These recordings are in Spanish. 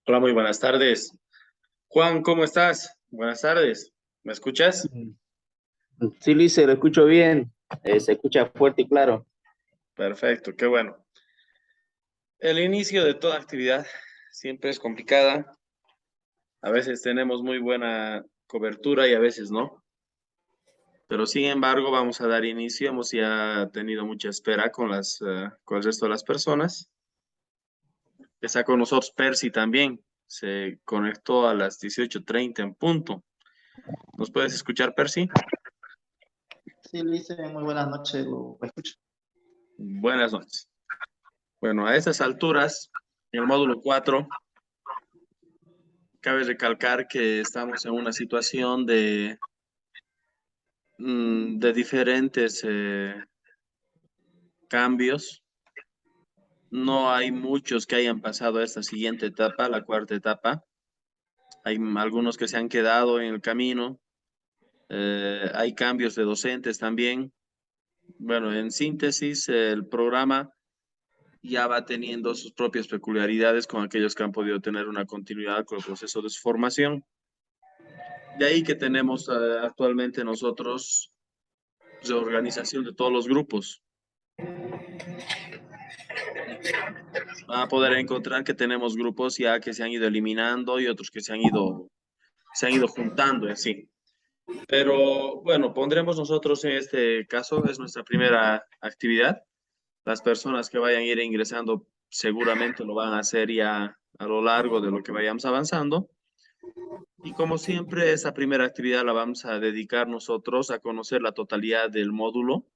Hola, muy buenas tardes. Juan, ¿cómo estás? Buenas tardes. ¿Me escuchas? Mm. Sí, Liz, se lo escucho bien. Se escucha fuerte y claro. Perfecto, qué bueno. El inicio de toda actividad siempre es complicada. A veces tenemos muy buena cobertura y a veces no. Pero sin embargo, vamos a dar inicio. Hemos ya tenido mucha espera con el resto de las personas. Está con nosotros Percy también. Se conectó a las 18:30 en punto. ¿Nos puedes escuchar, Percy? Sí, Luis, muy buenas noches, lo escucho. Buenas noches. Bueno, a estas alturas, en el módulo 4. Cabe recalcar que estamos en una situación de diferentes cambios. No hay muchos que hayan pasado a esta siguiente etapa, la cuarta etapa. Hay algunos que se han quedado en el camino. Hay cambios de docentes también. Bueno, en síntesis, el programa ya va teniendo sus propias peculiaridades con aquellos que han podido tener una continuidad con el proceso de su formación. De ahí que tenemos actualmente nosotros reorganización de todos los grupos. Van a poder encontrar que tenemos grupos ya que se han ido eliminando y otros que se han ido juntando en sí. Pero bueno, pondremos nosotros en este caso, es nuestra primera actividad. Las personas que vayan a ir ingresando seguramente lo van a hacer ya a lo largo de lo que vayamos avanzando. Y como siempre, esa primera actividad la vamos a dedicar nosotros a conocer la totalidad del módulo.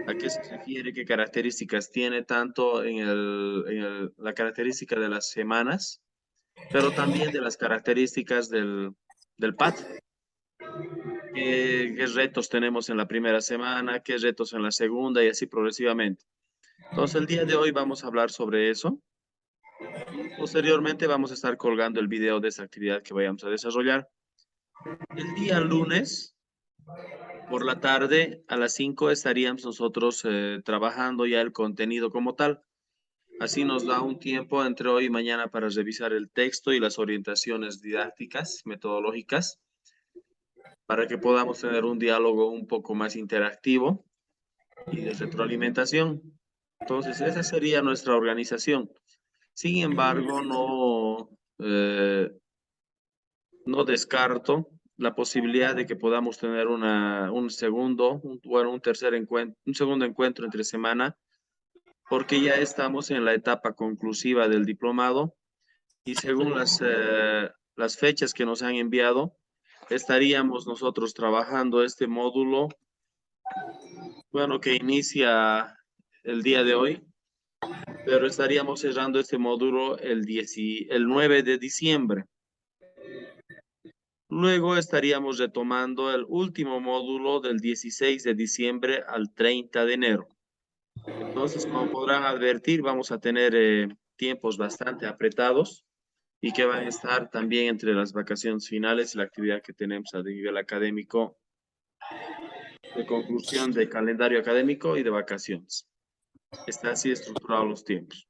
¿A qué se refiere? ¿Qué características tiene tanto la característica de las semanas, pero también de las características del PAT? ¿Qué retos tenemos en la primera semana? ¿Qué retos en la segunda? Y así progresivamente. Entonces, el día de hoy vamos a hablar sobre eso y posteriormente vamos a estar colgando el video de esa actividad que vayamos a desarrollar. El día lunes, por la tarde, a las 5 estaríamos nosotros trabajando ya el contenido como tal. Así nos da un tiempo entre hoy y mañana para revisar el texto y las orientaciones didácticas, metodológicas, para que podamos tener un diálogo un poco más interactivo y de retroalimentación. Entonces, esa sería nuestra organización. Sin embargo, no descarto la posibilidad de que podamos tener un tercer encuentro, un segundo encuentro entre semana, porque ya estamos en la etapa conclusiva del diplomado. Y según las fechas que nos han enviado, estaríamos nosotros trabajando este módulo, bueno, que inicia el día de hoy, pero estaríamos cerrando este módulo el 9 de diciembre. Luego estaríamos retomando el último módulo del 16 de diciembre al 30 de enero. Entonces, como podrán advertir, vamos a tener tiempos bastante apretados y que van a estar también entre las vacaciones finales y la actividad que tenemos a nivel académico de conclusión de calendario académico y de vacaciones. Está así estructurado los tiempos.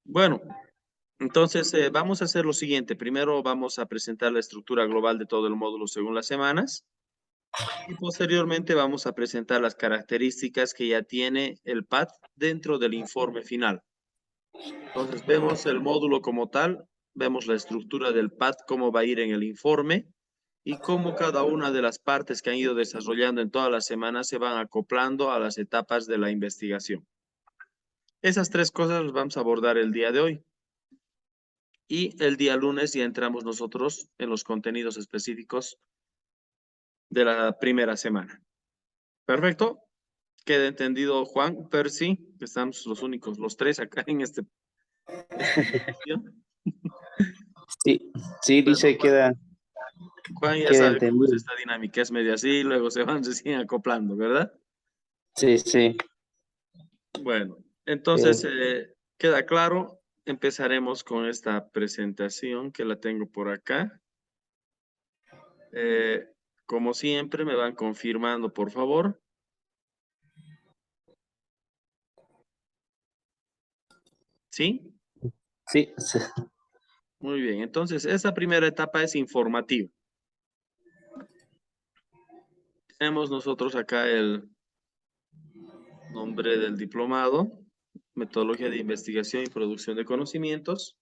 Bueno, entonces vamos a hacer lo siguiente. Primero vamos a presentar la estructura global de todo el módulo según las semanas y posteriormente vamos a presentar las características que ya tiene el PAT dentro del informe final. Entonces vemos el módulo como tal, vemos la estructura del PAT, cómo va a ir en el informe y cómo cada una de las partes que han ido desarrollando en todas las semanas se van acoplando a las etapas de la investigación. Esas tres cosas las vamos a abordar el día de hoy. Y el día lunes ya entramos nosotros en los contenidos específicos de la primera semana. Perfecto. Queda entendido Juan, Percy, que estamos los únicos, los tres acá en esta sesión. Sí, sí, Bueno, dice, Juan ya queda sabe cómo es entendido. esta dinámica, es medio así, luego se van recién acoplando, ¿verdad? Sí, sí. Bueno, entonces Eh, queda claro. Empezaremos con esta presentación que la tengo por acá. Eh, Como siempre, me van confirmando, por favor. ¿Sí? sí, sí. Muy bien, entonces esa primera etapa es informativa. Tenemos nosotros acá el nombre del diplomado, metodología de investigación y producción de conocimientos.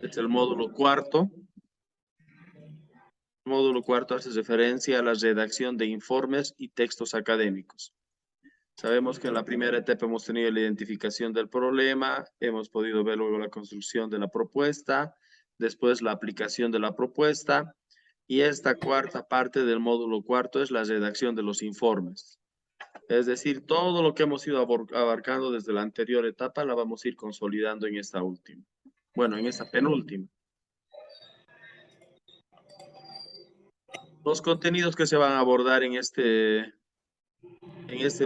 Es el módulo cuarto. El módulo cuarto hace referencia a la redacción de informes y textos académicos. Sabemos que en la primera etapa hemos tenido la identificación del problema, hemos podido ver luego la construcción de la propuesta, después la aplicación de la propuesta, y esta cuarta parte del módulo cuarto es la redacción de los informes. Es decir, todo lo que hemos ido abarcando desde la anterior etapa la vamos a ir consolidando en esta última. Bueno, en esta penúltima. Los contenidos que se van a abordar en este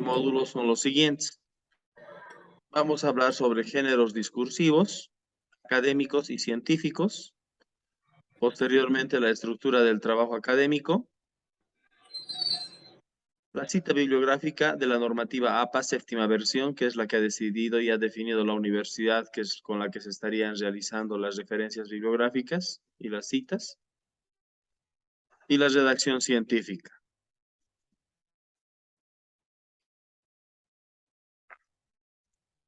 módulo son los siguientes. Vamos a hablar sobre géneros discursivos, académicos y científicos. Posteriormente, la estructura del trabajo académico. La cita bibliográfica de la normativa APA, séptima versión, que es la que ha decidido y ha definido la universidad, que es con la que se estarían realizando las referencias bibliográficas y las citas. Y la redacción científica.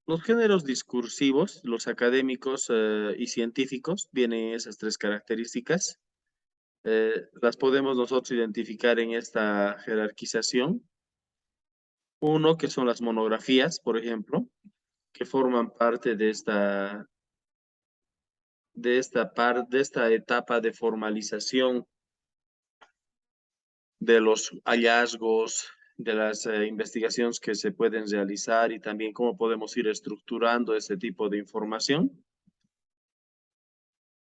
Los géneros discursivos, los académicos y científicos, vienen esas tres características. Las podemos nosotros identificar en esta jerarquización. Uno, que son las monografías, por ejemplo, que forman parte de esta etapa de formalización de los hallazgos, de las investigaciones que se pueden realizar y también cómo podemos ir estructurando este tipo de información.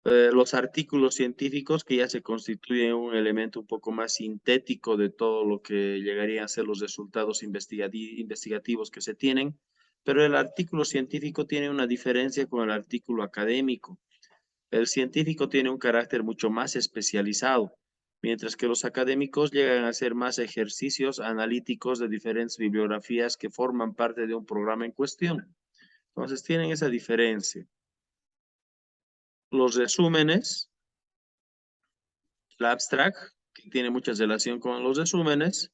Los artículos científicos, que ya se constituyen un elemento un poco más sintético de todo lo que llegarían a ser los resultados investigativos que se tienen, pero el artículo científico tiene una diferencia con el artículo académico. El científico tiene un carácter mucho más especializado, mientras que los académicos llegan a hacer más ejercicios analíticos de diferentes bibliografías que forman parte de un programa en cuestión. Entonces tienen esa diferencia. Los resúmenes, el abstract, que tiene mucha relación con los resúmenes,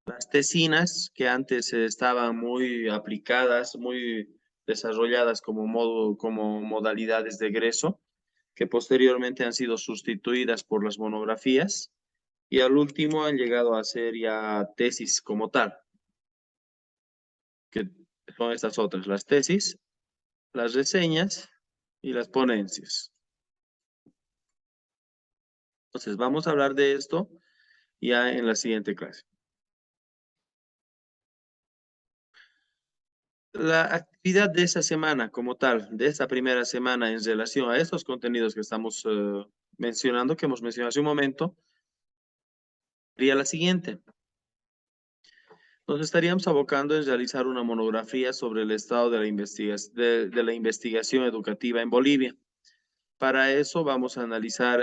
las tesinas, que antes estaban muy aplicadas, muy desarrolladas como modalidades de egreso, que posteriormente han sido sustituidas por las monografías, y al último han llegado a ser ya tesis como tal, que son estas otras, las tesis, las reseñas y las ponencias. Entonces vamos a hablar de esto ya en la siguiente clase. La actividad de esa semana como tal, de esta primera semana en relación a estos contenidos que estamos mencionando, que hemos mencionado hace un momento, sería la siguiente. Nos estaríamos abocando en realizar una monografía sobre el estado de la investigación educativa en Bolivia. Para eso vamos a analizar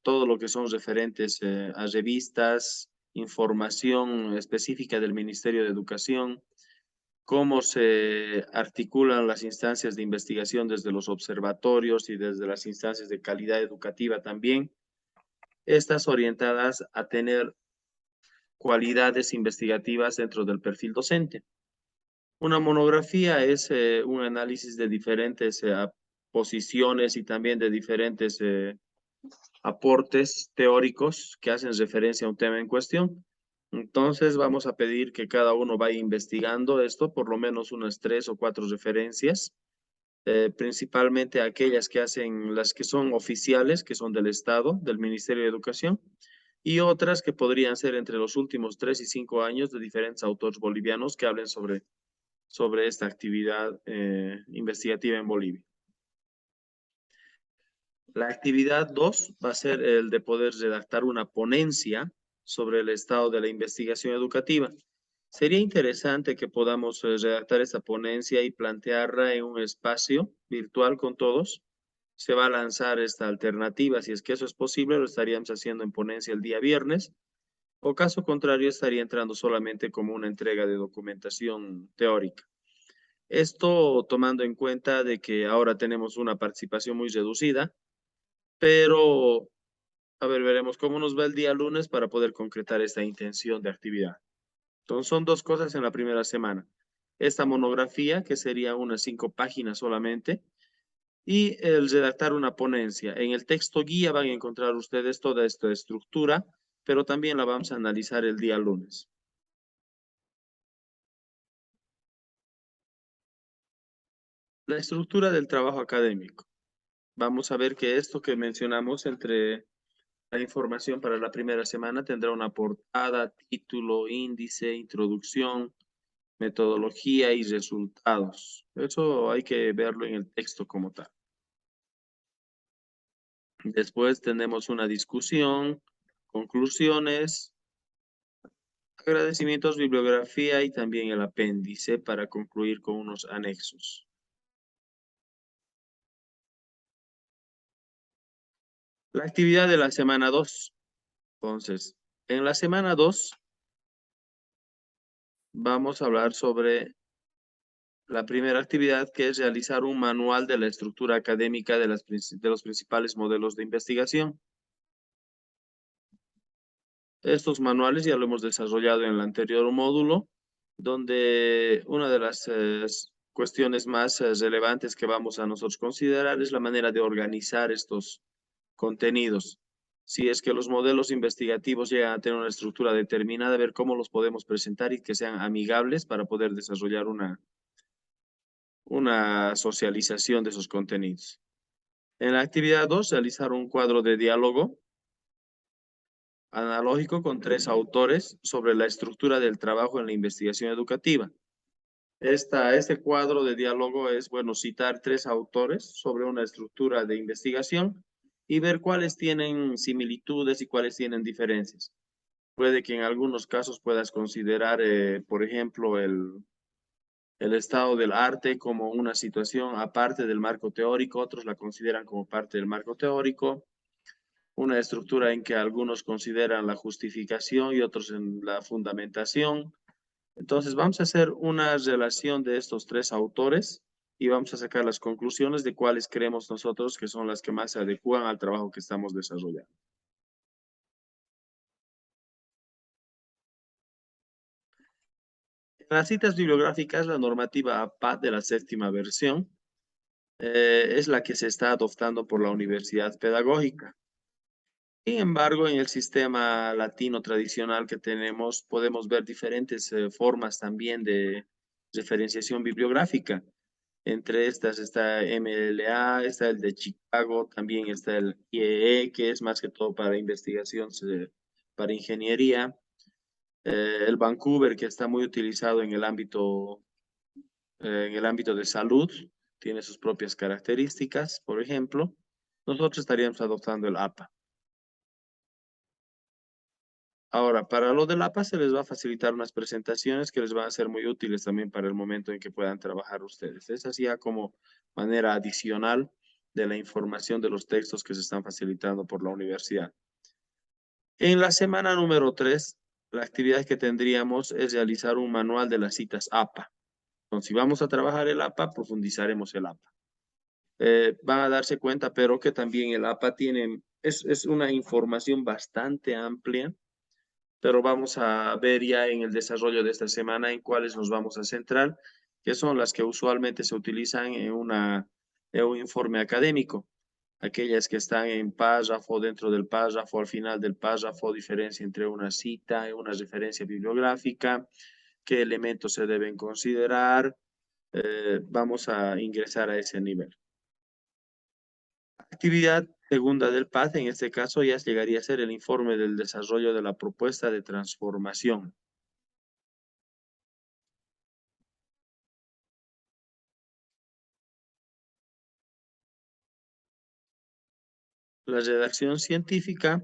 todo lo que son referentes a revistas, información específica del Ministerio de Educación, cómo se articulan las instancias de investigación desde los observatorios y desde las instancias de calidad educativa también, estas orientadas a tener cualidades investigativas dentro del perfil docente. Una monografía es un análisis de diferentes posiciones y también de diferentes aportes teóricos que hacen referencia a un tema en cuestión. Entonces vamos a pedir que cada uno vaya investigando esto, por lo menos unas 3 o 4 referencias, principalmente aquellas que hacen, las que son oficiales, que son del Estado, del Ministerio de Educación, y otras que podrían ser entre los últimos 3 y 5 años de diferentes autores bolivianos que hablen sobre esta actividad investigativa en Bolivia. La actividad 2 va a ser el de poder redactar una ponencia sobre el estado de la investigación educativa. Sería interesante que podamos redactar esta ponencia y plantearla en un espacio virtual con todos. Se va a lanzar esta alternativa, si es que eso es posible, lo estaríamos haciendo en ponencia el día viernes, o caso contrario estaría entrando solamente como una entrega de documentación teórica. Esto tomando en cuenta de que ahora tenemos una participación muy reducida, pero a ver, veremos cómo nos va el día lunes para poder concretar esta intención de actividad. Entonces, son dos cosas en la primera semana. Esta monografía, que sería unas 5 páginas solamente, y el redactar una ponencia. En el texto guía van a encontrar ustedes toda esta estructura, pero también la vamos a analizar el día lunes. La estructura del trabajo académico. Vamos a ver que esto que mencionamos entre la información para la primera semana tendrá una portada, título, índice, introducción, metodología y resultados. Eso hay que verlo en el texto como tal. Después tenemos una discusión, conclusiones, agradecimientos, bibliografía y también el apéndice para concluir con unos anexos. La actividad de la semana 2. Entonces, en la semana 2 vamos a hablar sobre la primera actividad, que es realizar un manual de la estructura académica de los principales modelos de investigación. Estos manuales ya lo hemos desarrollado en el anterior módulo, donde una de las cuestiones más relevantes que vamos a nosotros considerar es la manera de organizar estos contenidos. Si es que los modelos investigativos llegan a tener una estructura determinada, ver cómo los podemos presentar y que sean amigables para poder desarrollar una socialización de esos contenidos. En la actividad 2, realizar un cuadro de diálogo analógico con 3 autores sobre la estructura del trabajo en la investigación educativa. Este cuadro de diálogo es, bueno, citar 3 autores sobre una estructura de investigación y ver cuáles tienen similitudes y cuáles tienen diferencias. Puede que en algunos casos puedas considerar, por ejemplo, el estado del arte como una situación aparte del marco teórico, otros la consideran como parte del marco teórico, una estructura en que algunos consideran la justificación y otros en la fundamentación. Entonces vamos a hacer una relación de estos 3 autores y vamos a sacar las conclusiones de cuáles creemos nosotros que son las que más se adecúan al trabajo que estamos desarrollando. En las citas bibliográficas, la normativa APA de la 7ª versión es la que se está adoptando por la Universidad Pedagógica. Sin embargo, en el sistema latino tradicional que tenemos, podemos ver diferentes formas también de referenciación bibliográfica. Entre estas está MLA, está el de Chicago, también está el IEE, que es más que todo para investigación, para ingeniería. El Vancouver, que está muy utilizado en el ámbito de salud, tiene sus propias características, por ejemplo. Nosotros estaríamos adoptando el APA. Ahora, para lo del APA se les va a facilitar unas presentaciones que les van a ser muy útiles también para el momento en que puedan trabajar ustedes. Es así ya como manera adicional de la información de los textos que se están facilitando por la universidad. En la semana número 3, la actividad que tendríamos es realizar un manual de las citas APA. Entonces, si vamos a trabajar el APA, profundizaremos el APA. Van a darse cuenta, pero que también el APA es una información bastante amplia, pero vamos a ver ya en el desarrollo de esta semana en cuáles nos vamos a centrar, que son las que usualmente se utilizan en un informe académico. Aquellas que están en párrafo, dentro del párrafo, al final del párrafo, diferencia entre una cita y una referencia bibliográfica, qué elementos se deben considerar. Vamos a ingresar a ese nivel. Actividad segunda del PAD, en este caso ya llegaría a ser el informe del desarrollo de la propuesta de transformación. La redacción científica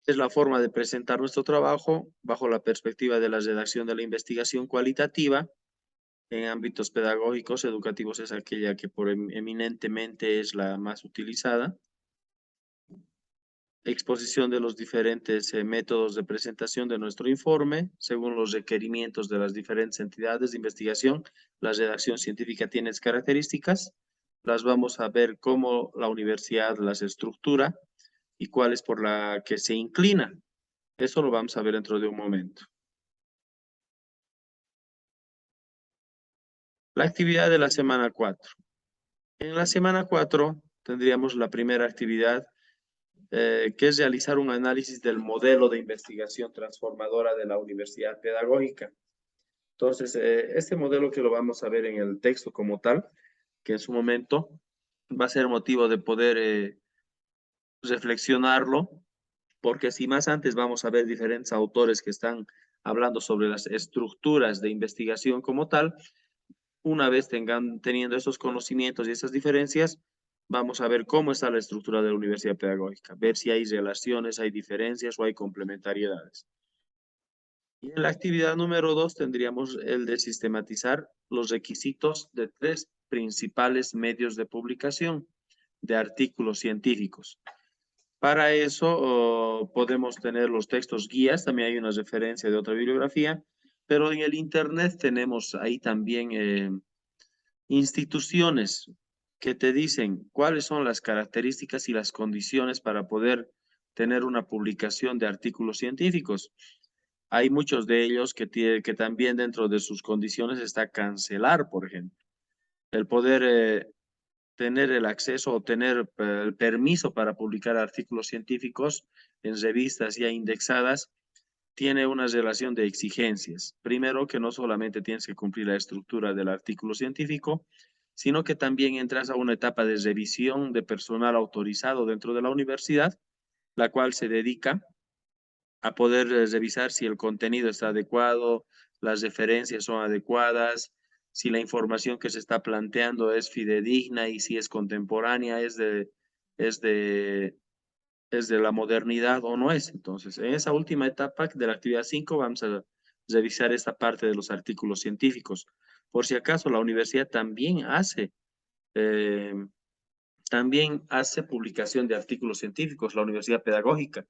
es la forma de presentar nuestro trabajo bajo la perspectiva de la redacción de la investigación cualitativa. En ámbitos pedagógicos, educativos es aquella que eminentemente es la más utilizada. exposición de los diferentes métodos de presentación de nuestro informe, según los requerimientos de las diferentes entidades de investigación. La redacción científica tiene esas características. Las vamos a ver cómo la universidad las estructura y cuál es por la que se inclina. Eso lo vamos a ver dentro de un momento. La actividad de la semana 4. En la semana 4 tendríamos la primera actividad, que es realizar un análisis del modelo de investigación transformadora de la universidad pedagógica. Entonces, este modelo que lo vamos a ver en el texto como tal, que en su momento va a ser motivo de poder reflexionarlo, porque si más antes vamos a ver diferentes autores que están hablando sobre las estructuras de investigación como tal, una vez teniendo esos conocimientos y esas diferencias, vamos a ver cómo está la estructura de la universidad pedagógica, ver si hay relaciones, hay diferencias o hay complementariedades. Y en la actividad número 2 tendríamos el de sistematizar los requisitos de 3 principales medios de publicación de artículos científicos. Para eso podemos tener los textos guías, también hay una referencia de otra bibliografía, pero en el Internet tenemos ahí también instituciones que te dicen cuáles son las características y las condiciones para poder tener una publicación de artículos científicos. Hay muchos de ellos que también dentro de sus condiciones está cancelar, por ejemplo. El poder tener el acceso o tener el permiso para publicar artículos científicos en revistas ya indexadas tiene una relación de exigencias. Primero, que no solamente tienes que cumplir la estructura del artículo científico, sino que también entras a una etapa de revisión de personal autorizado dentro de la universidad, la cual se dedica a poder revisar si el contenido está adecuado, las referencias son adecuadas, si la información que se está planteando es fidedigna y si es contemporánea, es de la modernidad o no es. Entonces, en esa última etapa de la actividad 5 vamos a revisar esta parte de los artículos científicos. Por si acaso, la universidad eh, también hace publicación de artículos científicos, la universidad pedagógica.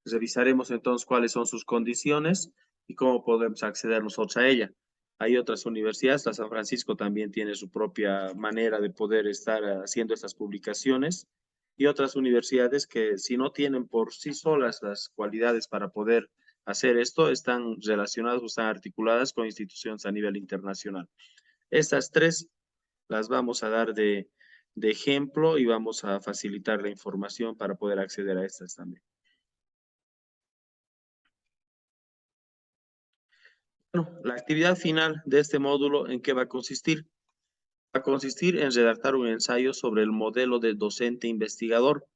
Revisaremos entonces cuáles son sus condiciones y cómo podemos acceder nosotros a ella. Hay otras universidades, la San Francisco también tiene su propia manera de poder estar haciendo estas publicaciones y otras universidades que si no tienen por sí solas las cualidades para poder hacer esto, están relacionadas o están articuladas con instituciones a nivel internacional. Estas 3 las vamos a dar de ejemplo y vamos a facilitar la información para poder acceder a estas también. Bueno, la actividad final de este módulo, ¿en qué va a consistir? Va a consistir en redactar un ensayo sobre el modelo de docente investigador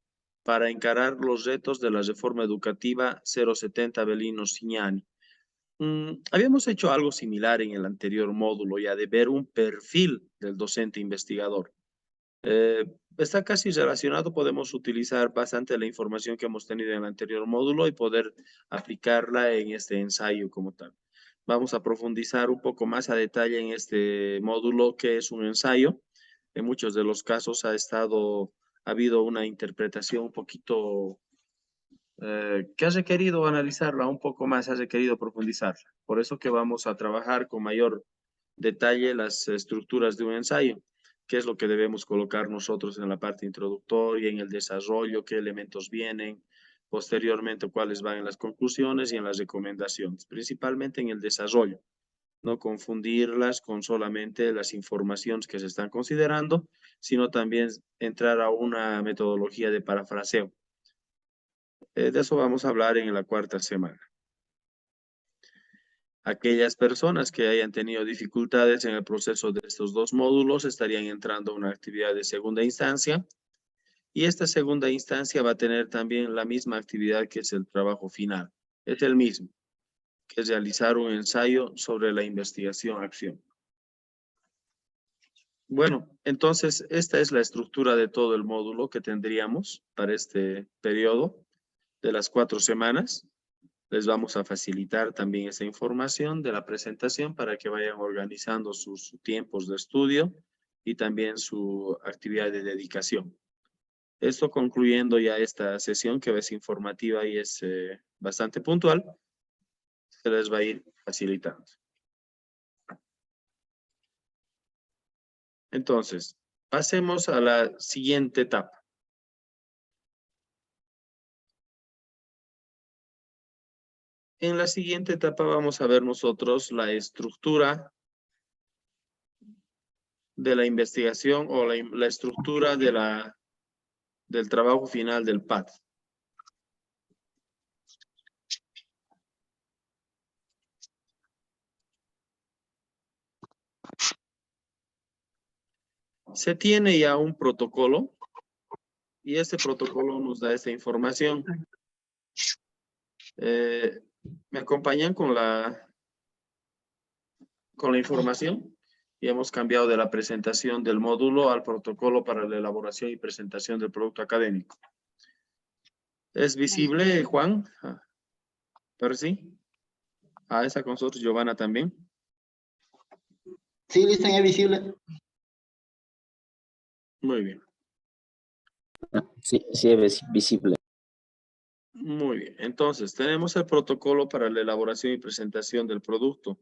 para encarar los retos de la reforma educativa 070 Belino Signani. Habíamos hecho algo similar en el anterior módulo, ya de ver un perfil del docente investigador. Está casi relacionado, podemos utilizar bastante la información que hemos tenido en el anterior módulo y poder aplicarla en este ensayo como tal. Vamos a profundizar un poco más a detalle en este módulo que es un ensayo. En muchos de los casos ha habido una interpretación un poquito que ha requerido analizarla un poco más, ha requerido profundizarla. Por eso que vamos a trabajar con mayor detalle las estructuras de un ensayo, qué es lo que debemos colocar nosotros en la parte introductoria, en el desarrollo, qué elementos vienen, posteriormente cuáles van en las conclusiones y en las recomendaciones, principalmente en el desarrollo. No confundirlas con solamente las informaciones que se están considerando, sino también entrar a una metodología de parafraseo. De eso vamos a hablar en la 4ª semana. Aquellas personas que hayan tenido dificultades en el proceso de estos 2 módulos estarían entrando a una actividad de segunda instancia y esta segunda instancia va a tener también la misma actividad que es el trabajo final. Es el mismo, que es realizar un ensayo sobre la investigación-acción. Bueno, entonces esta es la estructura de todo el módulo que tendríamos para este periodo de las 4 semanas. Les vamos a facilitar también esa información de la presentación para que vayan organizando sus tiempos de estudio y también su actividad de dedicación. Esto concluyendo ya esta sesión que es informativa y es bastante puntual, se les va a ir facilitando. Entonces, pasemos a la siguiente etapa. En la siguiente etapa vamos a ver nosotros la estructura de la investigación o la estructura del trabajo final del PAD. Se tiene ya un protocolo y este protocolo nos da esta información. ¿Me acompañan con la información? Y hemos cambiado de la presentación del módulo al protocolo para la elaboración y presentación del producto académico. ¿Es visible, Juan? ¿Pero sí? Está con nosotros Giovanna también. Sí, Listen, es visible. Muy bien. Sí, sí es visible. Muy bien. Entonces, tenemos el protocolo para la elaboración y presentación del producto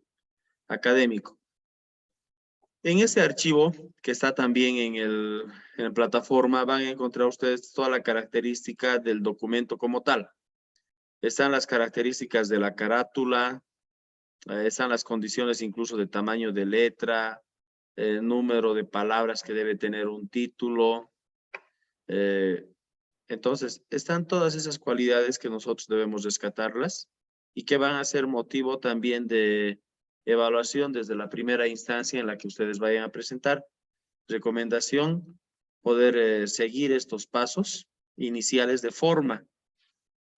académico. En ese archivo, que está también en la plataforma, van a encontrar ustedes toda la característica del documento como tal. Están las características de la carátula, están las condiciones incluso de tamaño de letra, número de palabras que debe tener un título. Entonces, están todas esas cualidades que nosotros debemos rescatarlas y que van a ser motivo también de evaluación desde la primera instancia en la que ustedes vayan a presentar. Recomendación, poder seguir estos pasos iniciales de forma.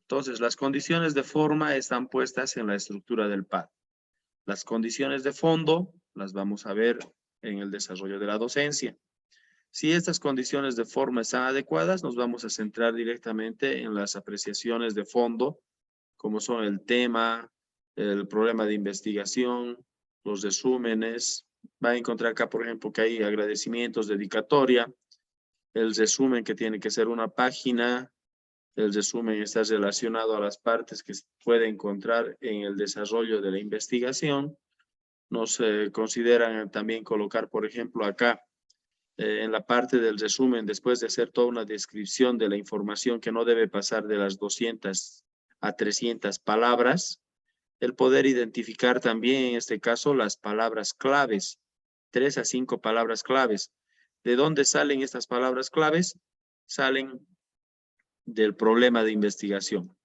Entonces, las condiciones de forma están puestas en la estructura del PAD. Las condiciones de fondo las vamos a ver en el desarrollo de la docencia. Si estas condiciones de forma están adecuadas, nos vamos a centrar directamente en las apreciaciones de fondo, como son el tema, el problema de investigación, los resúmenes. Va a encontrar acá, por ejemplo, que hay agradecimientos, dedicatoria, el resumen que tiene que ser una página, el resumen está relacionado a las partes que se puede encontrar en el desarrollo de la investigación. Nos consideran también colocar, por ejemplo, acá, en la parte del resumen, después de hacer toda una descripción de la información que no debe pasar de las 200 a 300 palabras, el poder identificar también en este caso las palabras claves, 3 a 5 palabras claves. ¿De dónde salen estas palabras claves? Salen del problema de investigación.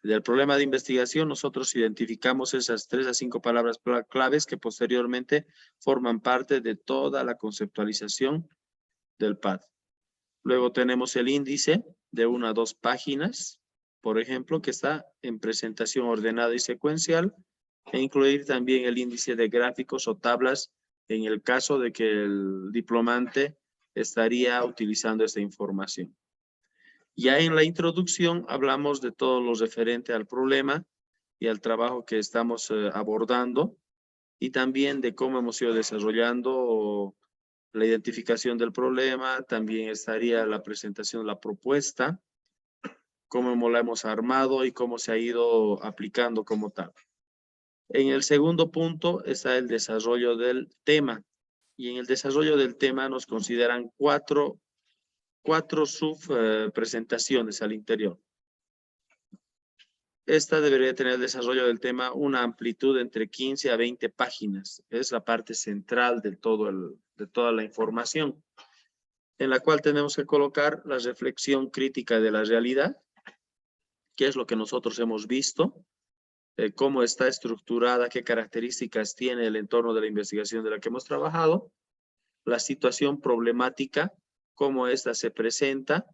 Del problema de investigación, nosotros identificamos esas 3 a 5 palabras claves que posteriormente forman parte de toda la conceptualización del PAD. Luego tenemos el índice de 1 a 2 páginas, por ejemplo, que está en presentación ordenada y secuencial, e incluir también el índice de gráficos o tablas en el caso de que el diplomante estaría utilizando esta información. Ya en la introducción hablamos de todo lo referente al problema y al trabajo que estamos abordando, y también de cómo hemos ido desarrollando la identificación del problema. También estaría la presentación de la propuesta, cómo la hemos armado y cómo se ha ido aplicando como tal. En el segundo punto está el desarrollo del tema, y en el desarrollo del tema nos consideran cuatro presentaciones al interior. Esta debería tener el desarrollo del tema una amplitud entre 15 a 20 páginas. Es la parte central de toda la información, en la cual tenemos que colocar la reflexión crítica de la realidad, qué es lo que nosotros hemos visto, cómo está estructurada, qué características tiene el entorno de la investigación de la que hemos trabajado, la situación problemática, cómo ésta se presenta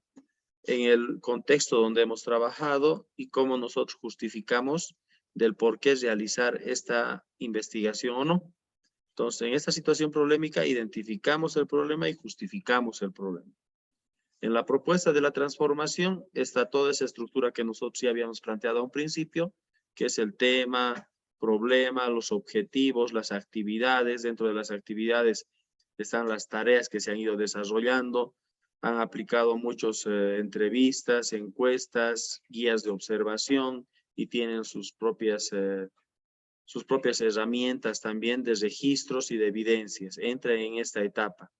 en el contexto donde hemos trabajado y cómo nosotros justificamos del por qué realizar esta investigación o no. Entonces, en esta situación problemática identificamos el problema y justificamos el problema. En la propuesta de la transformación está toda esa estructura que nosotros ya habíamos planteado a un principio, que es el tema, problema, los objetivos, las actividades. Dentro de las actividades están las tareas que se han ido desarrollando, Han aplicado muchas entrevistas, encuestas, guías de observación y tienen sus propias herramientas también de registros y de evidencias. Entra en esta etapa.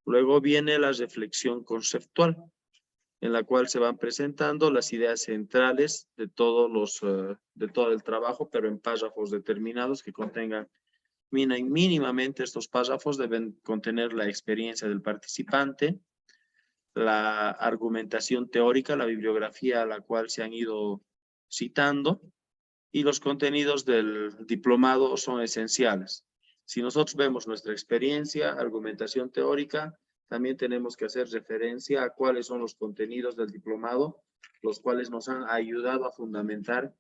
Luego viene la reflexión conceptual, en la cual se van presentando las ideas centrales de todo el trabajo, pero en párrafos determinados que contengan mínimamente. Estos párrafos deben contener la experiencia del participante, la argumentación teórica, la bibliografía a la cual se han ido citando, y los contenidos del diplomado son esenciales. Si nosotros vemos nuestra experiencia, argumentación teórica, también tenemos que hacer referencia a cuáles son los contenidos del diplomado, los cuales nos han ayudado a fundamentar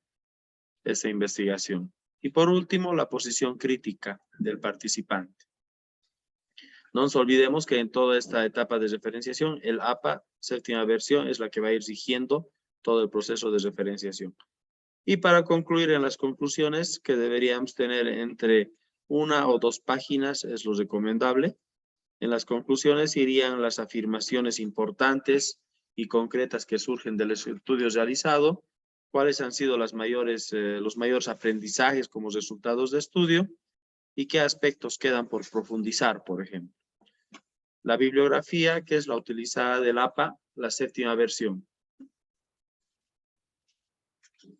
esa investigación. Y por último, la posición crítica del participante. No nos olvidemos que en toda esta etapa de referenciación, el APA, séptima versión, es la que va a ir rigiendo todo el proceso de referenciación. Y para concluir en las conclusiones, que deberíamos tener entre 1 o 2 páginas, es lo recomendable. En las conclusiones irían las afirmaciones importantes y concretas que surgen del estudio realizado, cuáles han sido los mayores aprendizajes como resultados de estudio y qué aspectos quedan por profundizar, por ejemplo. La bibliografía, que es la utilizada del APA, la séptima versión.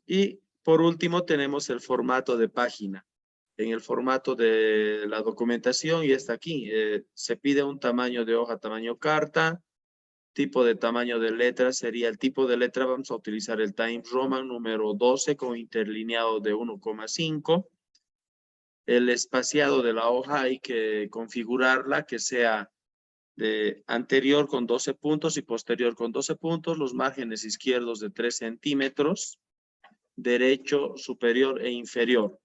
Y por último tenemos el formato de página. En el formato de la documentación, y está aquí, se pide un tamaño de hoja, tamaño carta, tipo de tamaño de letra sería el tipo de letra, vamos a utilizar el Times Roman número 12 con interlineado de 1,5. El espaciado de la hoja hay que configurarla que sea de anterior con 12 puntos y posterior con 12 puntos, los márgenes izquierdos de 3 centímetros, derecho, superior e inferior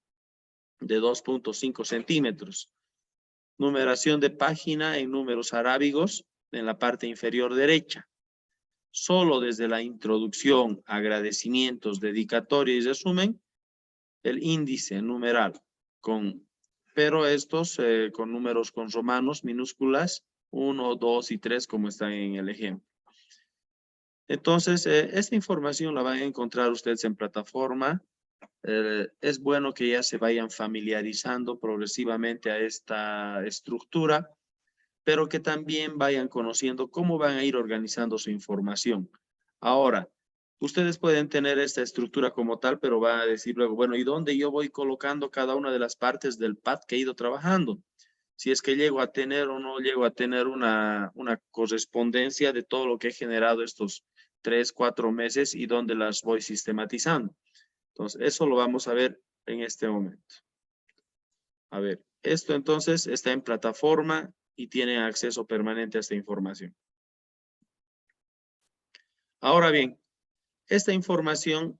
de 2,5 centímetros. Numeración de página en números arábigos en la parte inferior derecha. Solo desde la introducción, agradecimientos, dedicatoria y resumen, el índice numeral pero estos con números con romanos minúsculas 1, 2 y 3 como están en el ejemplo. Entonces, esta información la van a encontrar ustedes en plataforma. Es bueno que ya se vayan familiarizando progresivamente a esta estructura, pero que también vayan conociendo cómo van a ir organizando su información. Ahora, ustedes pueden tener esta estructura como tal, pero van a decir luego, bueno, ¿y dónde yo voy colocando cada una de las partes del pad que he ido trabajando? Si es que llego a tener o no llego a tener una correspondencia de todo lo que he generado estos 3, 4 meses y dónde las voy sistematizando. Entonces, eso lo vamos a ver en este momento. A ver, esto entonces está en plataforma y tiene acceso permanente a esta información. Ahora bien, esta información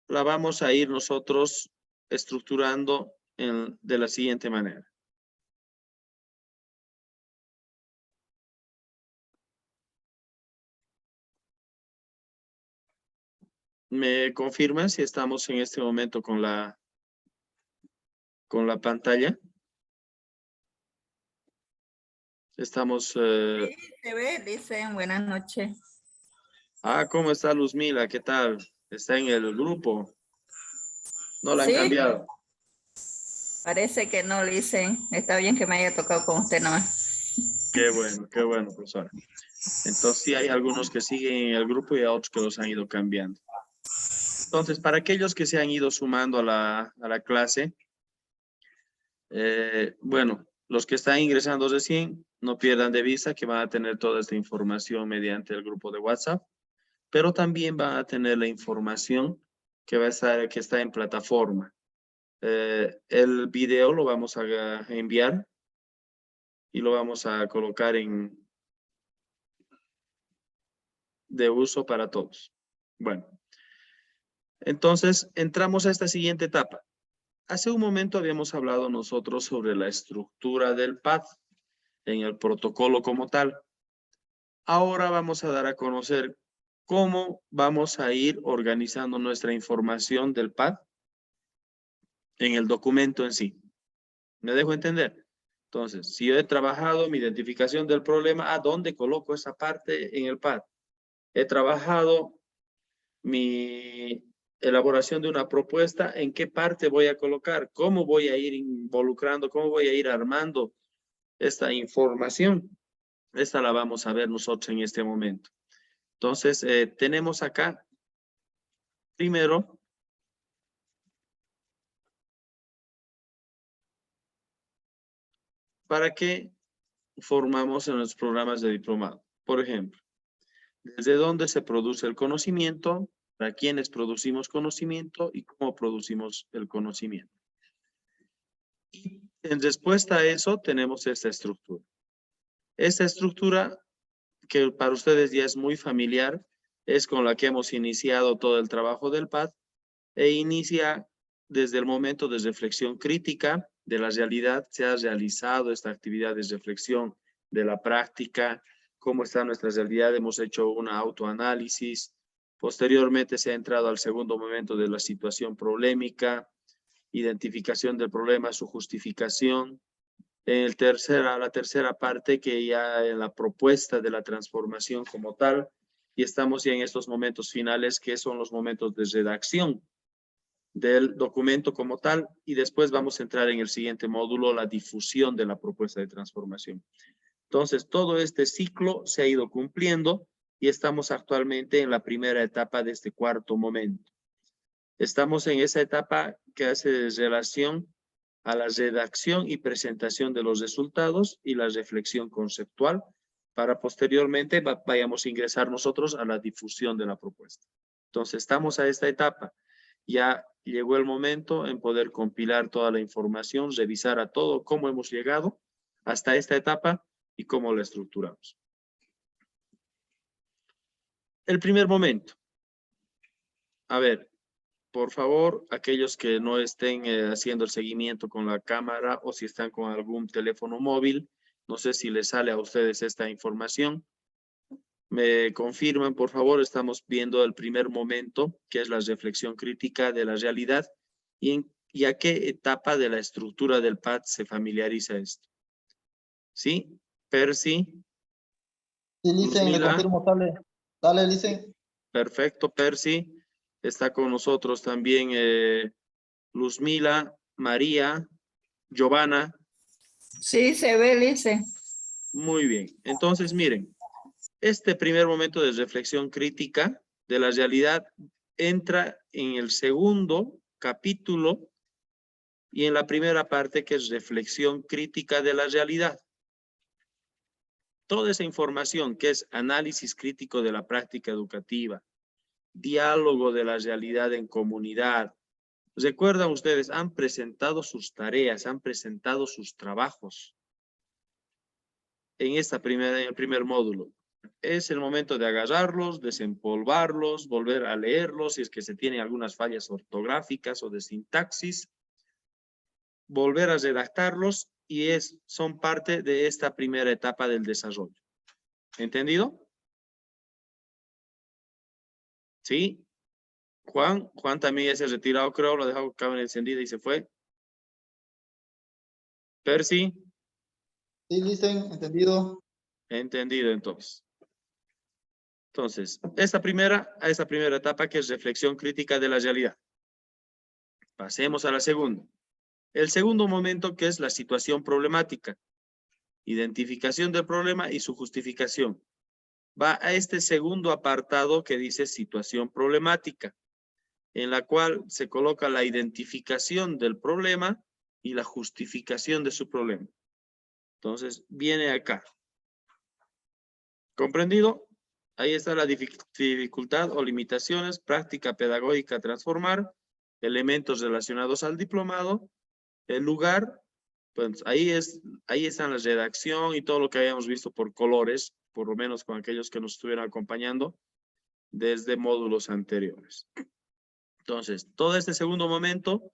la vamos a ir nosotros estructurando de la siguiente manera. ¿Me confirman si estamos en este momento con la pantalla? Estamos... Sí, se ve, dicen, buenas noches. ¿Cómo está Luzmila? ¿Qué tal? ¿Está en el grupo? ¿No la han Sí. cambiado? Parece que no, dicen. Está bien que me haya tocado con usted nomás. Qué bueno, profesora. Entonces sí hay algunos que siguen en el grupo y hay otros que los han ido cambiando. Entonces, para aquellos que se han ido sumando a la clase, bueno, los que están ingresando recién, no pierdan de vista que van a tener toda esta información mediante el grupo de WhatsApp, pero también van a tener la información que está en plataforma. El video lo vamos a enviar y lo vamos a colocar de uso para todos. Bueno, entonces entramos a esta siguiente etapa. Hace un momento habíamos hablado nosotros sobre la estructura del PAD en el protocolo como tal. Ahora vamos a dar a conocer cómo vamos a ir organizando nuestra información del PAD en el documento en sí. ¿Me dejo entender? Entonces, si yo he trabajado mi identificación del problema, ¿a dónde coloco esa parte en el pad? He trabajado mi elaboración de una propuesta, ¿en qué parte voy a colocar? ¿Cómo voy a ir involucrando? ¿Cómo voy a ir armando esta información? Esta la vamos a ver nosotros en este momento. Entonces, tenemos acá, primero, ¿para qué formamos en los programas de diplomado? Por ejemplo, ¿desde dónde se produce el conocimiento? ¿Para quiénes producimos conocimiento? ¿Y cómo producimos el conocimiento? Y en respuesta a eso tenemos esta estructura. Esta estructura, que para ustedes ya es muy familiar, es con la que hemos iniciado todo el trabajo del PAD, e inicia desde el momento de reflexión crítica de la realidad. Se ha realizado esta actividad de reflexión de la práctica, cómo está nuestra realidad, hemos hecho un autoanálisis. Posteriormente se ha entrado al segundo momento de la situación problemática, identificación del problema, su justificación. La tercera parte, que ya en la propuesta de la transformación como tal, y estamos ya en estos momentos finales, que son los momentos de redacción del documento como tal, y después vamos a entrar en el siguiente módulo, la difusión de la propuesta de transformación. Entonces, todo este ciclo se ha ido cumpliendo y estamos actualmente en la primera etapa de este cuarto momento. Estamos en esa etapa que hace relación a la redacción y presentación de los resultados y la reflexión conceptual, para posteriormente vayamos a ingresar nosotros a la difusión de la propuesta. Entonces, estamos a esta etapa. Ya llegó el momento en poder compilar toda la información, revisar a todo cómo hemos llegado hasta esta etapa y cómo la estructuramos. El primer momento. A ver, por favor, aquellos que no estén haciendo el seguimiento con la cámara o si están con algún teléfono móvil, no sé si les sale a ustedes esta información. Me confirman, por favor. Estamos viendo el primer momento, que es la reflexión crítica de la realidad, y a qué etapa de la estructura del PAD se familiariza esto. ¿Sí? Percy. Sí, Licen, le Luzmila. confirmo, dale. Dale, Licen. Perfecto, Percy. Está con nosotros también Luzmila, María, Giovanna. Sí, se ve, dice. Muy bien. Entonces, miren, este primer momento de reflexión crítica de la realidad entra en el segundo capítulo y en la primera parte, que es reflexión crítica de la realidad. Toda esa información, que es análisis crítico de la práctica educativa, diálogo de la realidad en comunidad. Recuerdan ustedes, han presentado sus tareas, han presentado sus trabajos en el primer módulo. Es el momento de agarrarlos, desempolvarlos, volver a leerlos si es que se tienen algunas fallas ortográficas o de sintaxis, volver a redactarlos, y son parte de esta primera etapa del desarrollo. ¿Entendido? ¿Sí? Juan también ya se ha retirado, creo, lo dejó cámara encendida y se fue. Percy. Sí, Licen, entendido. Entendido, entonces. Entonces, esta primera etapa, que es reflexión crítica de la realidad. Pasemos a la segunda. El segundo momento, que es la situación problemática. Identificación del problema y su justificación. Va a este segundo apartado que dice situación problemática, en la cual se coloca la identificación del problema y la justificación de su problema. Entonces, viene acá. ¿Comprendido? Ahí está la dificultad o limitaciones, práctica pedagógica a transformar, elementos relacionados al diplomado, el lugar, pues ahí está la redacción y todo lo que habíamos visto por colores, por lo menos con aquellos que nos estuvieron acompañando desde módulos anteriores. Entonces, todo este segundo momento,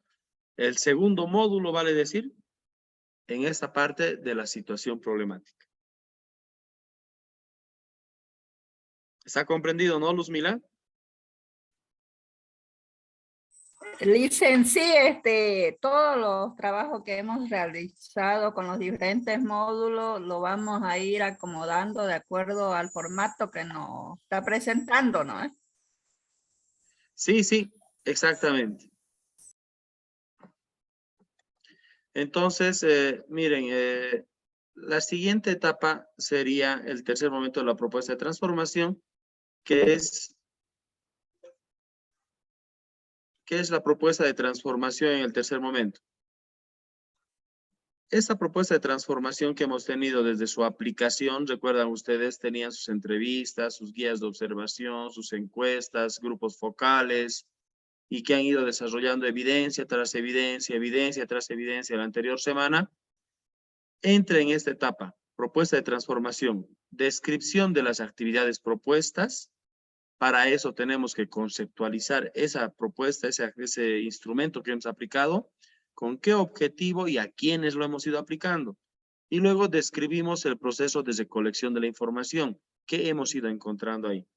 el segundo módulo, vale decir, en esta parte de la situación problemática. ¿Está comprendido, no, Luzmila? Licen, sí, todos los trabajos que hemos realizado con los diferentes módulos lo vamos a ir acomodando de acuerdo al formato que nos está presentando, ¿no? Sí, sí, exactamente. Entonces, miren, la siguiente etapa sería el tercer momento de la propuesta de transformación, que es la propuesta de transformación en el tercer momento. Esta propuesta de transformación que hemos tenido desde su aplicación, recuerdan ustedes, tenían sus entrevistas, sus guías de observación, sus encuestas, grupos focales, y que han ido desarrollando evidencia tras evidencia, evidencia tras evidencia la anterior semana. Entra en esta etapa, propuesta de transformación, descripción de las actividades propuestas. Para eso tenemos que conceptualizar esa propuesta, ese instrumento que hemos aplicado, con qué objetivo y a quiénes lo hemos ido aplicando. Y luego describimos el proceso de recolección de la información, qué hemos ido encontrando ahí.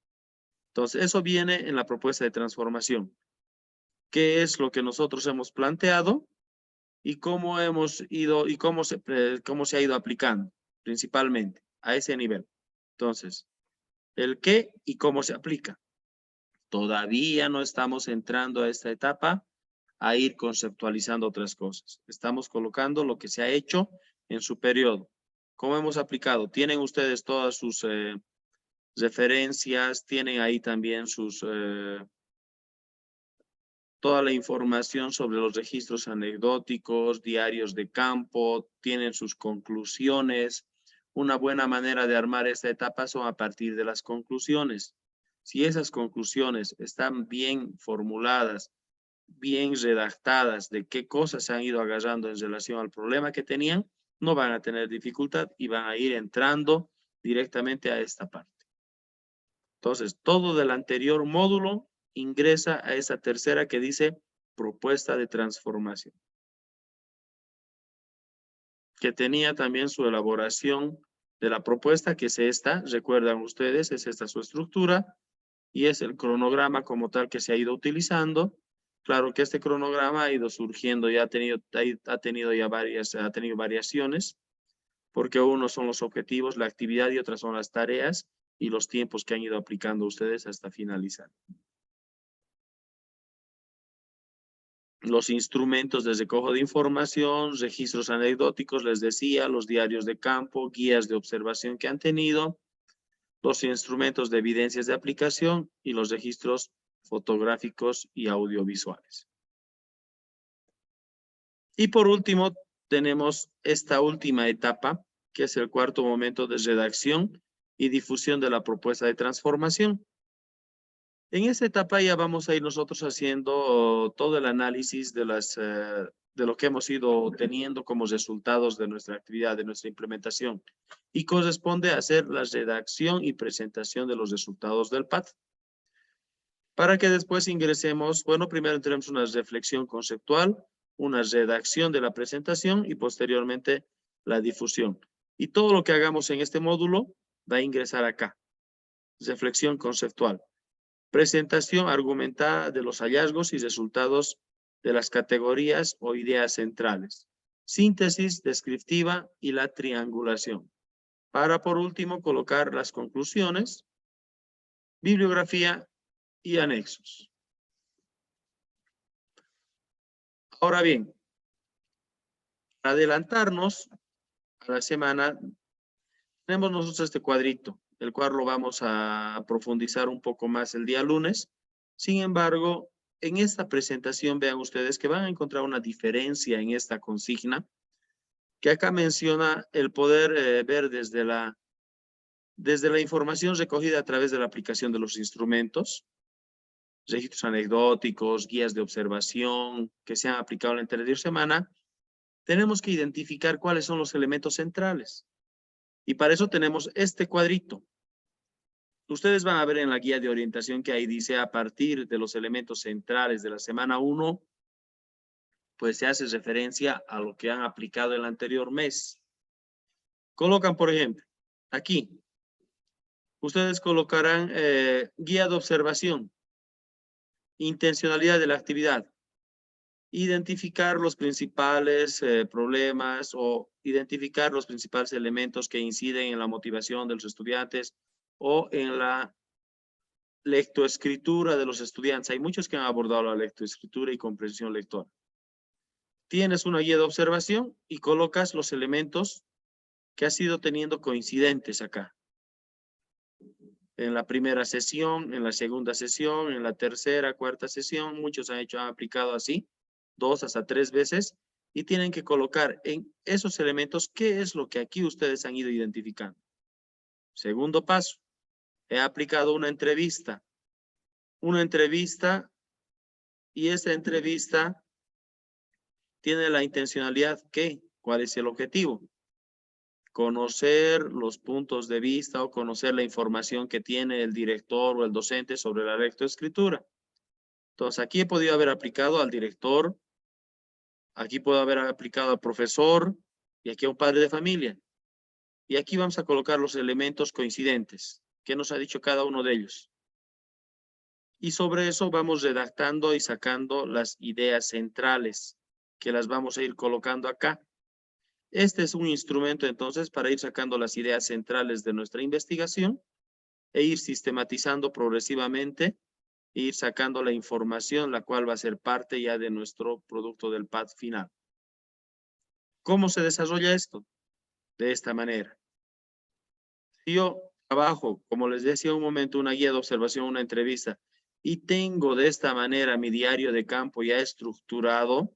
Entonces, eso viene en la propuesta de transformación. ¿Qué es lo que nosotros hemos planteado? Y cómo hemos ido, y cómo se ha ido aplicando, principalmente, a ese nivel. Entonces, el qué y cómo se aplica. Todavía no estamos entrando a esta etapa a ir conceptualizando otras cosas. Estamos colocando lo que se ha hecho en su periodo. ¿Cómo hemos aplicado? Tienen ustedes todas sus referencias, tienen ahí también sus... toda la información sobre los registros anecdóticos, diarios de campo, tienen sus conclusiones. Una buena manera de armar esta etapa son a partir de las conclusiones. Si esas conclusiones están bien formuladas, bien redactadas, de qué cosas se han ido agarrando en relación al problema que tenían, no van a tener dificultad y van a ir entrando directamente a esta parte. Entonces, todo del anterior módulo ingresa a esa tercera que dice propuesta de transformación, que tenía también su elaboración de la propuesta, que es esta, recuerdan ustedes, es esta su estructura, y es el cronograma como tal que se ha ido utilizando. Claro que este cronograma ha ido surgiendo y ha tenido variaciones, porque unos son los objetivos, la actividad y otras son las tareas y los tiempos que han ido aplicando ustedes hasta finalizar. Los instrumentos de recojo de información, registros anecdóticos, les decía, los diarios de campo, guías de observación que han tenido, los instrumentos de evidencias de aplicación y los registros fotográficos y audiovisuales. Y por último, tenemos esta última etapa, que es el cuarto momento de redacción y difusión de la propuesta de transformación. En esta etapa ya vamos a ir nosotros haciendo todo el análisis de lo que hemos ido teniendo como resultados de nuestra actividad, de nuestra implementación. Y corresponde a hacer la redacción y presentación de los resultados del PAT. Para que después ingresemos, bueno, primero tenemos una reflexión conceptual, una redacción de la presentación y posteriormente la difusión. Y todo lo que hagamos en este módulo va a ingresar acá. Reflexión conceptual. Presentación argumentada de los hallazgos y resultados de las categorías o ideas centrales. Síntesis descriptiva y la triangulación. Para, por último, colocar las conclusiones, bibliografía y anexos. Ahora bien, para adelantarnos a la semana, tenemos nosotros este cuadrito, el cual lo vamos a profundizar un poco más el día lunes. Sin embargo, en esta presentación vean ustedes que van a encontrar una diferencia en esta consigna, que acá menciona el poder ver desde la información recogida a través de la aplicación de los instrumentos, registros anecdóticos, guías de observación que se han aplicado la anterior semana. Tenemos que identificar cuáles son los elementos centrales. Y para eso tenemos este cuadrito. Ustedes van a ver en la guía de orientación que ahí dice a partir de los elementos centrales de la semana 1, pues se hace referencia a lo que han aplicado el anterior mes. Colocan, por ejemplo, aquí. Ustedes colocarán guía de observación, intencionalidad de la actividad, identificar los principales problemas o identificar los principales elementos que inciden en la motivación de los estudiantes o en la lectoescritura de los estudiantes. Hay muchos que han abordado la lectoescritura y comprensión lectora. Tienes una guía de observación y colocas los elementos que has ido teniendo coincidentes acá. En la primera sesión, en la segunda sesión, en la tercera, cuarta sesión, muchos han aplicado así, 2 hasta 3 veces, y tienen que colocar en esos elementos qué es lo que aquí ustedes han ido identificando. Segundo paso, he aplicado una entrevista y esta entrevista tiene la intencionalidad que, ¿cuál es el objetivo? Conocer los puntos de vista o conocer la información que tiene el director o el docente sobre la lectoescritura. Entonces, aquí he podido haber aplicado al director, aquí puedo haber aplicado al profesor y aquí a un padre de familia. Y aquí vamos a colocar los elementos coincidentes que nos ha dicho cada uno de ellos. Y sobre eso vamos redactando y sacando las ideas centrales que las vamos a ir colocando acá. Este es un instrumento entonces para ir sacando las ideas centrales de nuestra investigación e ir sistematizando progresivamente e ir sacando la información la cual va a ser parte ya de nuestro producto del PAD final. ¿Cómo se desarrolla esto? De esta manera. Si yo trabajo, como les decía un momento, una guía de observación, una entrevista, y tengo de esta manera mi diario de campo ya estructurado,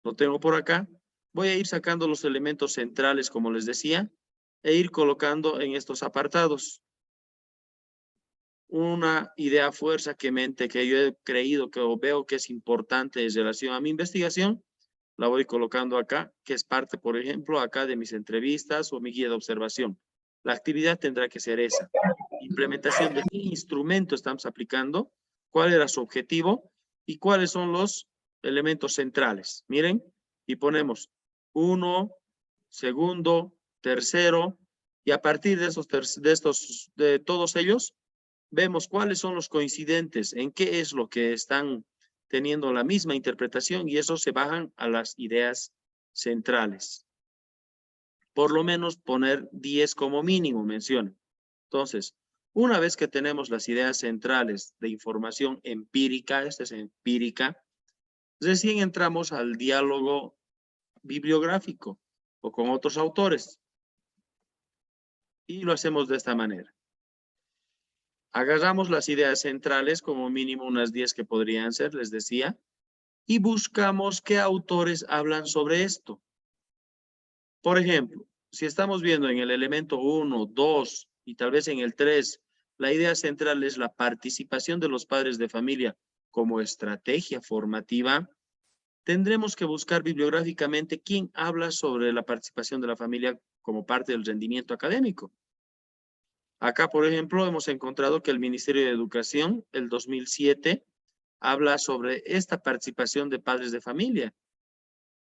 lo tengo por acá, voy a ir sacando los elementos centrales, como les decía, e ir colocando en estos apartados. Una idea fuerza que yo he creído que o veo que es importante en relación a mi investigación, la voy colocando acá, que es parte, por ejemplo, acá de mis entrevistas o mi guía de observación. La actividad tendrá que ser esa. Implementación de qué instrumento estamos aplicando, cuál era su objetivo y cuáles son los elementos centrales. Miren, y ponemos 1, segundo, tercero, y a partir de todos ellos, vemos cuáles son los coincidentes, en qué es lo que están teniendo la misma interpretación, y eso se bajan a las ideas centrales. Por lo menos poner 10 como mínimo, menciono. Entonces, una vez que tenemos las ideas centrales de información empírica, esta es empírica, recién entramos al diálogo bibliográfico o con otros autores. Y lo hacemos de esta manera. Agarramos las ideas centrales, como mínimo unas 10 que podrían ser, les decía, y buscamos qué autores hablan sobre esto. Por ejemplo, si estamos viendo en el elemento 1, 2 y tal vez en el 3, la idea central es la participación de los padres de familia como estrategia formativa, tendremos que buscar bibliográficamente quién habla sobre la participación de la familia como parte del rendimiento académico. Acá, por ejemplo, hemos encontrado que el Ministerio de Educación, el 2007, habla sobre esta participación de padres de familia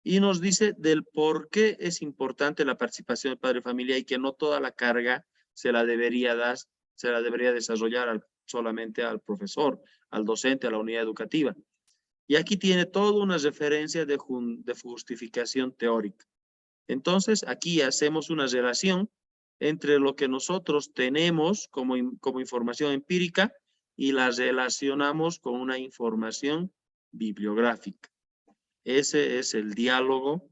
y nos dice del por qué es importante la participación del padre de familia y que no toda la carga se la debería desarrollar solamente al profesor, al docente, a la unidad educativa. Y aquí tiene toda una referencia de justificación teórica. Entonces, aquí hacemos una relación entre lo que nosotros tenemos como información empírica y la relacionamos con una información bibliográfica. Ese es el diálogo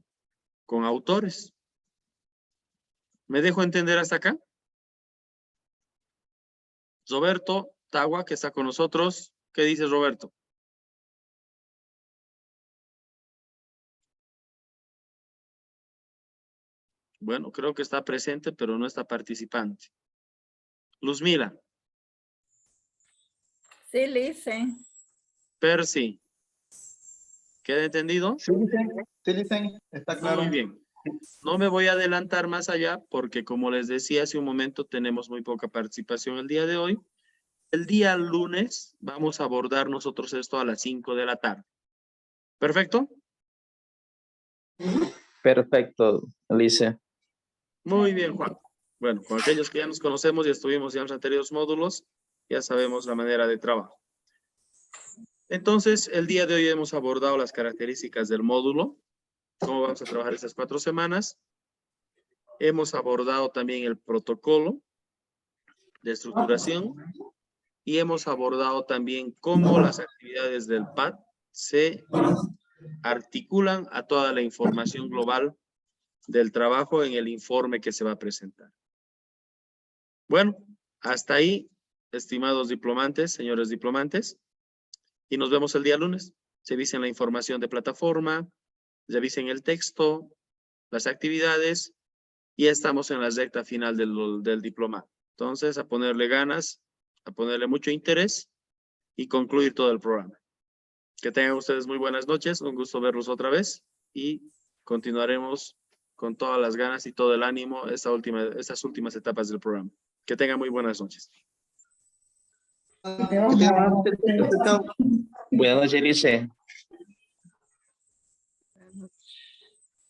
con autores. ¿Me dejo entender hasta acá? Roberto Tagua, que está con nosotros. ¿Qué dice Roberto? Bueno, creo que está presente, pero no está participante. Luzmila. Sí, Lice. Percy. ¿Queda entendido? Sí, dicen, está claro. Muy bien. No me voy a adelantar más allá porque, como les decía hace un momento, tenemos muy poca participación el día de hoy. El día lunes vamos a abordar nosotros esto a las 5 de la tarde. ¿Perfecto? Perfecto, Lice. Muy bien, Juan. Bueno, con aquellos que ya nos conocemos y estuvimos ya en los anteriores módulos, ya sabemos la manera de trabajo. Entonces, el día de hoy hemos abordado las características del módulo, cómo vamos a trabajar estas 4 semanas. Hemos abordado también el protocolo de estructuración y hemos abordado también cómo las actividades del PAD se articulan a toda la información global del trabajo en el informe que se va a presentar. Bueno, hasta ahí, estimados diplomantes, señores diplomantes, y nos vemos el día lunes. Revisen la información de plataforma, revisen el texto, las actividades, y ya estamos en la recta final del diploma. Entonces, a ponerle ganas, a ponerle mucho interés y concluir todo el programa. Que tengan ustedes muy buenas noches, un gusto verlos otra vez y continuaremos con todas las ganas y todo el ánimo estas últimas etapas del programa. Que tengan muy buenas noches. Buenas noches, Lice.